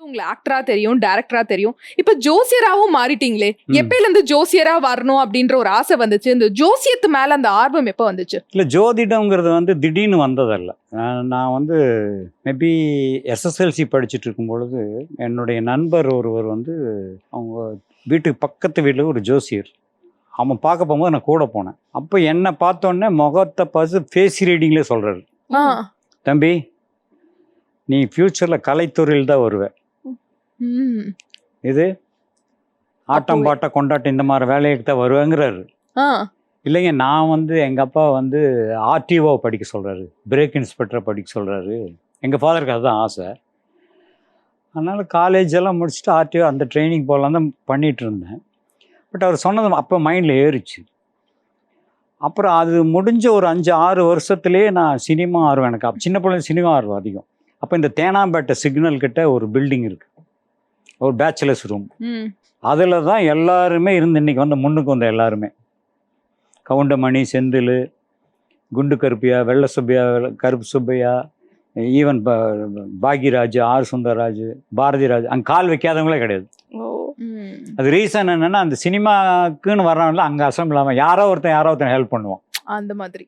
உங்களை ஆக்டரா தெரியும், டைரக்டரா தெரியும். இப்ப ஜோசியராவும் மாறிட்டீங்களே. எப்பயில இருந்து ஜோசியரா வரணும் அப்படின்ற ஒரு ஆசை வந்துச்சு? இந்த ஜோசியத்து மேல அந்த ஆர்வம் எப்ப வந்துச்சு? இல்லை, ஜோதிடங்கிறது வந்து திடீர்னு வந்ததல்ல. நான் வந்து மேபி எஸ்எஸ்எல்சி படிச்சுட்டு இருக்கும் பொழுது என்னுடைய நண்பர் ஒருவர் வந்து அவங்க வீட்டுக்கு பக்கத்து வீட்டில் ஒரு ஜோசியர், அவன் பார்க்க போகும்போது நான் கூட போனேன். அப்போ என்னை பார்த்தோன்னே முகத்தை பார்த்து ஃபேஸ் ரீடிங்லேயே சொல்கிறாரு, ஆ. தம்பி நீ ஃப்யூச்சரில் கலைத்துறையில் தான் வருவேன், ம். இது ஆட்டம் பாட்டம் கொண்டாட்டம் இந்த மாதிரி வேலைக்கு தான் வருவேங்கிறாரு. ஆ. இல்லைங்க, நான் வந்து எங்கள் அப்பா வந்து ஆர்டிஓ படிக்க சொல்கிறாரு, பிரேக் இன்ஸ்பெக்டரை படிக்க சொல்கிறாரு. எங்கள் ஃபாதருக்கு அதுதான் ஆசை. அதனால் காலேஜ் எல்லாம் முடிச்சுட்டு ஆர்டிஓ அந்த ட்ரைனிங் போகலாம் தான் பண்ணிகிட்டு இருந்தேன். பட் அவர் சொன்னது அப்போ மைண்டில் ஏறிச்சு. அப்புறம் அது முடிஞ்ச ஒரு 5-6 வருஷத்துலேயே நான் சினிமா ஆர்வம், எனக்கு சின்ன பிள்ளை சினிமா ஆர்வம் அதிகம். அப்போ இந்த தேனாம்பேட்டை சிக்னல் கிட்ட ஒரு பில்டிங் இருக்குது, ஒரு பேச்சுலர்ஸ் ரூம். ம். அதில் தான் எல்லாருமே இருந்து இன்னைக்கு வந்து முன்னுக்கு வந்த எல்லாருமே, கவுண்டமணி, செந்தில், குண்டு கருப்பையா, வெள்ளை சுப்பையா, கருப்பு சுப்பையா, ஈவன் பாக்யராஜ், ஆர் சுந்தரராஜ், பாரதிராஜ், அங்கே கால் வைக்காதவங்களே கிடையாது. ம். அது ரீசன் என்னென்னா, அந்த சினிமாக்குன்னு வர்றவங்கள அங்கே அசம்பிள் ஆகாமல் யாரோ ஒருத்தன் ஹெல்ப் பண்ணுவான். அந்த மாதிரி.